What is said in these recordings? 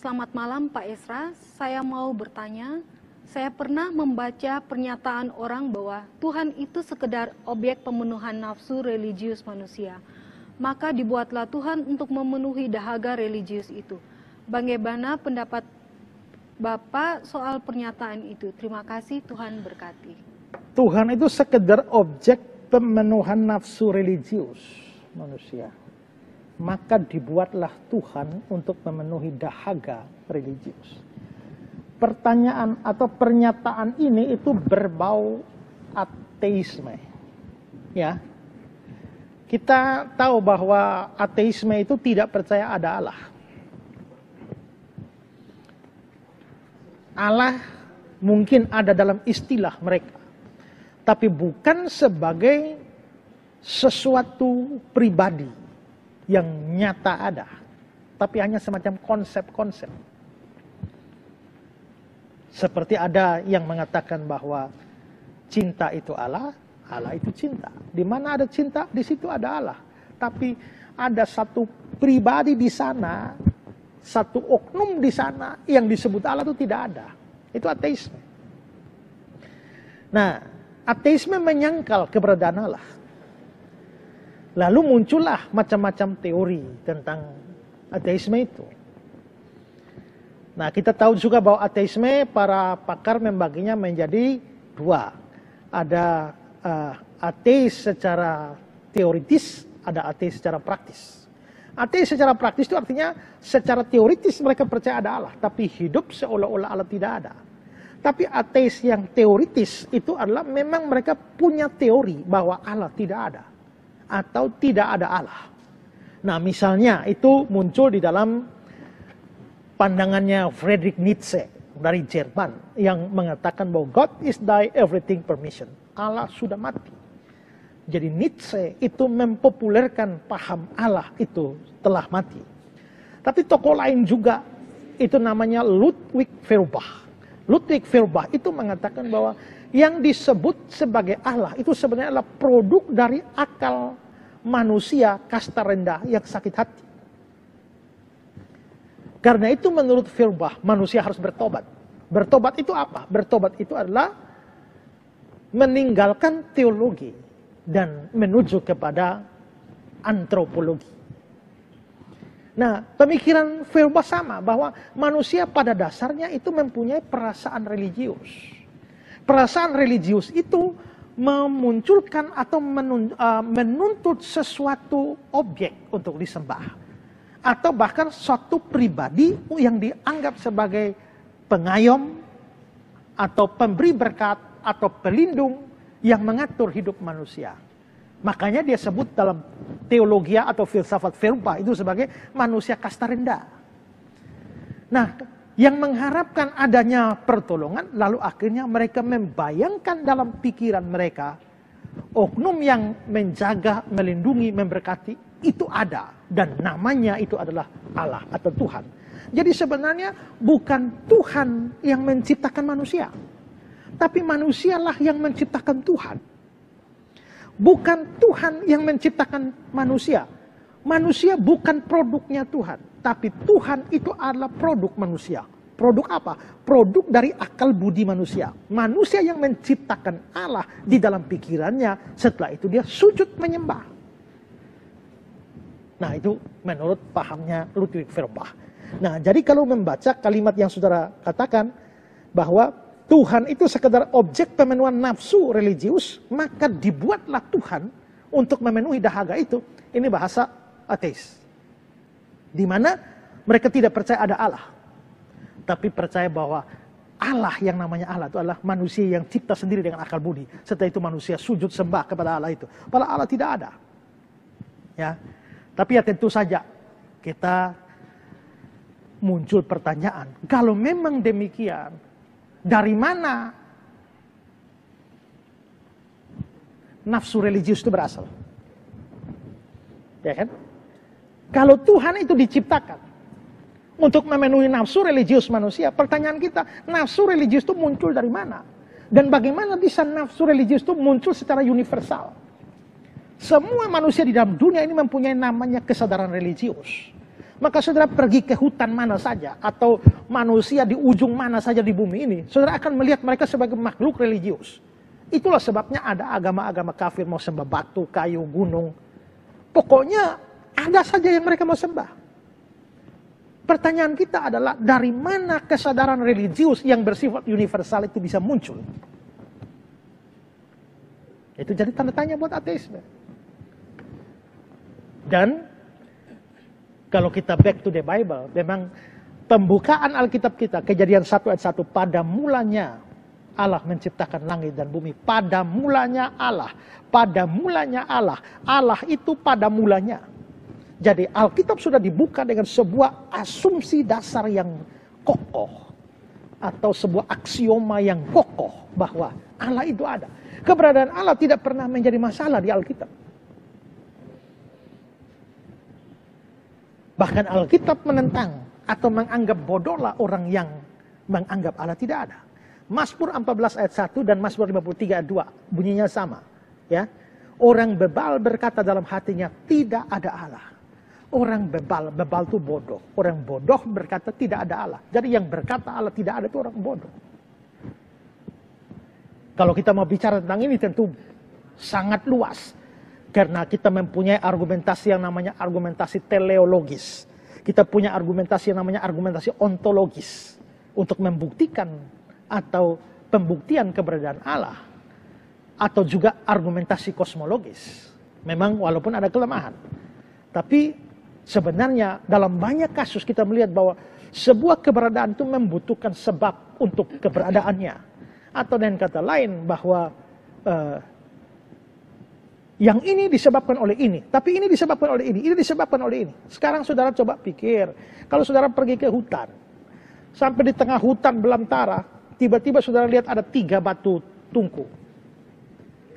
Selamat malam Pak Esra, saya mau bertanya. Saya pernah membaca pernyataan orang bahwa Tuhan itu sekedar objek pemenuhan nafsu religius manusia. Maka dibuatlah Tuhan untuk memenuhi dahaga religius itu. Bagaimana pendapat Bapak soal pernyataan itu? Terima kasih, Tuhan berkati. Tuhan itu sekedar objek pemenuhan nafsu religius manusia. Maka dibuatlah Tuhan untuk memenuhi dahaga religius. Pertanyaan atau pernyataan ini itu berbau ateisme. Ya. Kita tahu bahwa ateisme itu tidak percaya ada Allah. Allah mungkin ada dalam istilah mereka, tapi bukan sebagai sesuatu pribadi yang nyata ada, tapi hanya semacam konsep-konsep. Seperti ada yang mengatakan bahwa cinta itu Allah, Allah itu cinta. Di mana ada cinta, di situ ada Allah. Tapi ada satu pribadi di sana, satu oknum di sana yang disebut Allah itu tidak ada. Itu ateisme. Nah, ateisme menyangkal keberadaan Allah. Lalu muncullah macam-macam teori tentang ateisme itu. Nah, kita tahu juga bahwa ateisme para pakar membaginya menjadi dua. Ada ateis secara teoritis, ada ateis secara praktis. Ateis secara praktis itu artinya secara teoritis mereka percaya ada Allah, tapi hidup seolah-olah Allah tidak ada. Tapi ateis yang teoritis itu adalah memang mereka punya teori bahwa Allah tidak ada atau tidak ada Allah. Nah, misalnya itu muncul di dalam pandangannya Friedrich Nietzsche dari Jerman yang mengatakan bahwa God is thy everything permission. Allah sudah mati. Jadi Nietzsche itu mempopulerkan paham Allah itu telah mati. Tapi tokoh lain juga itu namanya Ludwig Feuerbach. Ludwig Feuerbach itu mengatakan bahwa yang disebut sebagai Allah itu sebenarnya adalah produk dari akal manusia kasta rendah yang sakit hati. Karena itu menurut Feuerbach manusia harus bertobat. Bertobat itu apa? Bertobat itu adalah meninggalkan teologi dan menuju kepada antropologi. Nah, pemikiran Feuerbach sama bahwa manusia pada dasarnya itu mempunyai perasaan religius. Perasaan religius itu memunculkan atau menuntut sesuatu objek untuk disembah. Atau bahkan suatu pribadi yang dianggap sebagai pengayom atau pemberi berkat atau pelindung yang mengatur hidup manusia. Makanya dia sebut dalam teologi atau filsafat Feuerbach itu sebagai manusia kasta rendah. Nah, yang mengharapkan adanya pertolongan, lalu akhirnya mereka membayangkan dalam pikiran mereka, oknum yang menjaga, melindungi, memberkati, itu ada. Dan namanya itu adalah Allah atau Tuhan. Jadi sebenarnya bukan Tuhan yang menciptakan manusia. Tapi manusialah yang menciptakan Tuhan. Bukan Tuhan yang menciptakan manusia. Manusia bukan produknya Tuhan. Tapi Tuhan itu adalah produk manusia. Produk apa? Produk dari akal budi manusia. Manusia yang menciptakan Allah di dalam pikirannya. Setelah itu dia sujud menyembah. Nah, itu menurut pahamnya Ludwig Feuerbach. Nah, jadi kalau membaca kalimat yang saudara katakan bahwa Tuhan itu sekedar objek pemenuhan nafsu religius, maka dibuatlah Tuhan untuk memenuhi dahaga itu. Ini bahasa ateis. Di mana mereka tidak percaya ada Allah. Tapi percaya bahwa Allah yang namanya Allah itu adalah manusia yang cipta sendiri dengan akal budi. Setelah itu manusia sujud sembah kepada Allah itu. Padahal Allah tidak ada. Ya. Tapi ya tentu saja kita muncul pertanyaan. Kalau memang demikian, dari mana nafsu religius itu berasal? Ya kan? Kalau Tuhan itu diciptakan untuk memenuhi nafsu religius manusia, pertanyaan kita, nafsu religius itu muncul dari mana? Dan bagaimana bisa nafsu religius itu muncul secara universal? Semua manusia di dalam dunia ini mempunyai namanya kesadaran religius. Maka saudara pergi ke hutan mana saja, atau manusia di ujung mana saja di bumi ini, saudara akan melihat mereka sebagai makhluk religius. Itulah sebabnya ada agama-agama kafir mau sembah batu, kayu, gunung. Pokoknya ada saja yang mereka mau sembah. Pertanyaan kita adalah, dari mana kesadaran religius yang bersifat universal itu bisa muncul? Itu jadi tanda tanya buat ateisme. Dan kalau kita back to the Bible, memang pembukaan Alkitab kita, Kejadian 1 ayat 1, pada mulanya Allah menciptakan langit dan bumi. Pada mulanya Allah. Pada mulanya Allah. Allah itu pada mulanya. Jadi Alkitab sudah dibuka dengan sebuah asumsi dasar yang kokoh. Atau sebuah aksioma yang kokoh bahwa Allah itu ada. Keberadaan Allah tidak pernah menjadi masalah di Alkitab. Bahkan Alkitab menentang atau menganggap bodohlah orang yang menganggap Allah tidak ada. Mazmur 14 ayat 1 dan Mazmur 53 ayat 2 bunyinya sama. Ya, orang bebal berkata dalam hatinya, tidak ada Allah. Orang bebal itu bodoh. Orang bodoh berkata tidak ada Allah. Jadi yang berkata Allah tidak ada itu orang bodoh. Kalau kita mau bicara tentang ini tentu sangat luas. Karena kita mempunyai argumentasi yang namanya argumentasi teleologis. Kita punya argumentasi yang namanya argumentasi ontologis. Untuk membuktikan atau pembuktian keberadaan Allah. Atau juga argumentasi kosmologis. Memang walaupun ada kelemahan. Tapi sebenarnya dalam banyak kasus kita melihat bahwa sebuah keberadaan itu membutuhkan sebab untuk keberadaannya. Atau dengan kata lain bahwa yang ini disebabkan oleh ini, tapi ini disebabkan oleh ini disebabkan oleh ini. Sekarang saudara coba pikir, kalau saudara pergi ke hutan, sampai di tengah hutan belantara, tiba-tiba saudara lihat ada 3 batu tungku.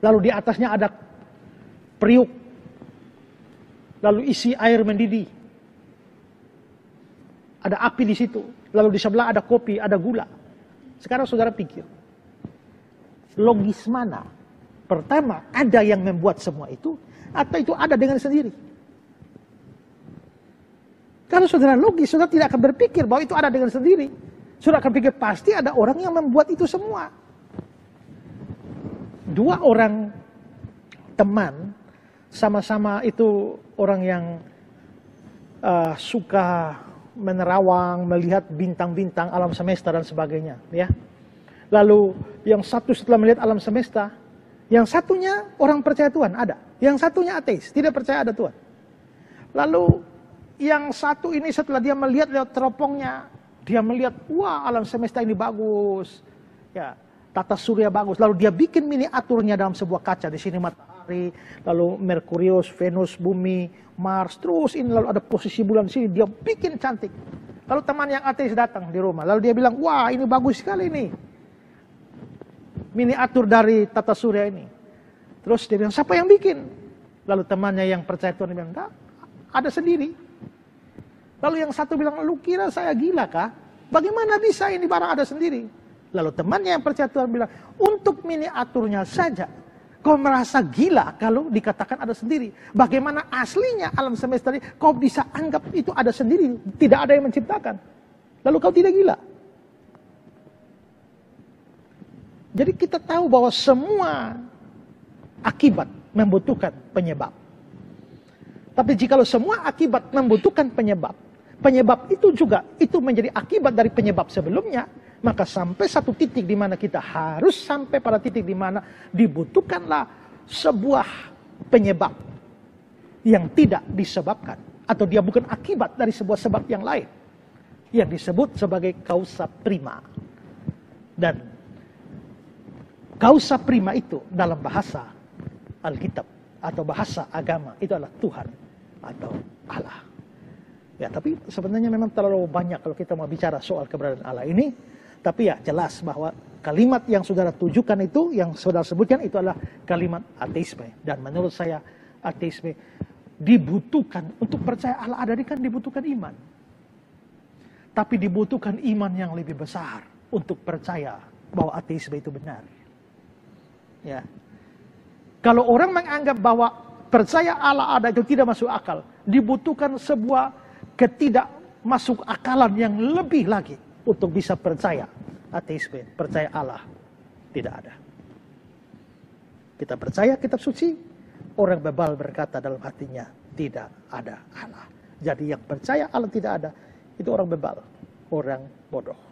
Lalu di atasnya ada periuk. Lalu isi air mendidih. Ada api di situ. Lalu di sebelah ada kopi, ada gula. Sekarang saudara pikir, logis mana? Pertama, ada yang membuat semua itu, atau itu ada dengan sendiri? Kalau saudara logis, saudara tidak akan berpikir bahwa itu ada dengan sendiri. Saudara akan pikir pasti ada orang yang membuat itu semua. 2 orang teman, sama-sama itu orang yang suka menerawang, melihat bintang-bintang, alam semesta dan sebagainya. Ya. Lalu yang satu setelah melihat alam semesta, yang satunya orang percaya Tuhan, ada. Yang satunya ateis, tidak percaya ada Tuhan. Lalu yang satu ini setelah dia melihat lewat teropongnya, dia melihat, wah alam semesta ini bagus. Ya, tata surya bagus. Lalu dia bikin miniaturnya dalam sebuah kaca. Di sini matahari, lalu Merkurius, Venus, bumi, Mars, terus ini lalu ada posisi bulan di sini. Dia bikin cantik. Lalu teman yang ateis datang di rumah. Lalu dia bilang, wah ini bagus sekali nih. Miniatur dari tata surya ini. Terus dia bilang, siapa yang bikin? Lalu temannya yang percaya Tuhan bilang, enggak, ada sendiri. Lalu yang satu bilang, lu kira saya gila kah? Bagaimana bisa ini barang ada sendiri? Lalu temannya yang percaya Tuhan bilang, untuk miniaturnya saja, kau merasa gila kalau dikatakan ada sendiri. Bagaimana aslinya alam semesta ini, kau bisa anggap itu ada sendiri, tidak ada yang menciptakan. Lalu kau tidak gila. Jadi kita tahu bahwa semua akibat membutuhkan penyebab. Tapi jikalau semua akibat membutuhkan penyebab, penyebab itu juga itu menjadi akibat dari penyebab sebelumnya, maka sampai satu titik di mana kita harus sampai pada titik di mana dibutuhkanlah sebuah penyebab yang tidak disebabkan atau dia bukan akibat dari sebuah sebab yang lain yang disebut sebagai causa prima. Dan causa prima itu dalam bahasa Alkitab atau bahasa agama itu adalah Tuhan atau Allah. Ya, tapi sebenarnya memang terlalu banyak kalau kita mau bicara soal keberadaan Allah ini. Tapi ya jelas bahwa kalimat yang saudara tujukan itu, yang saudara sebutkan itu adalah kalimat ateisme. Dan menurut saya ateisme dibutuhkan untuk percaya Allah ada, ini kan dibutuhkan iman. Tapi dibutuhkan iman yang lebih besar untuk percaya bahwa ateisme itu benar. Ya. Kalau orang menganggap bahwa percaya Allah ada itu tidak masuk akal, dibutuhkan sebuah ketidakmasuk akalan yang lebih lagi untuk bisa percaya ateisme, percaya Allah. Tidak ada. Kita percaya kitab suci, orang bebal berkata dalam hatinya, tidak ada Allah. Jadi yang percaya Allah tidak ada, itu orang bebal, orang bodoh.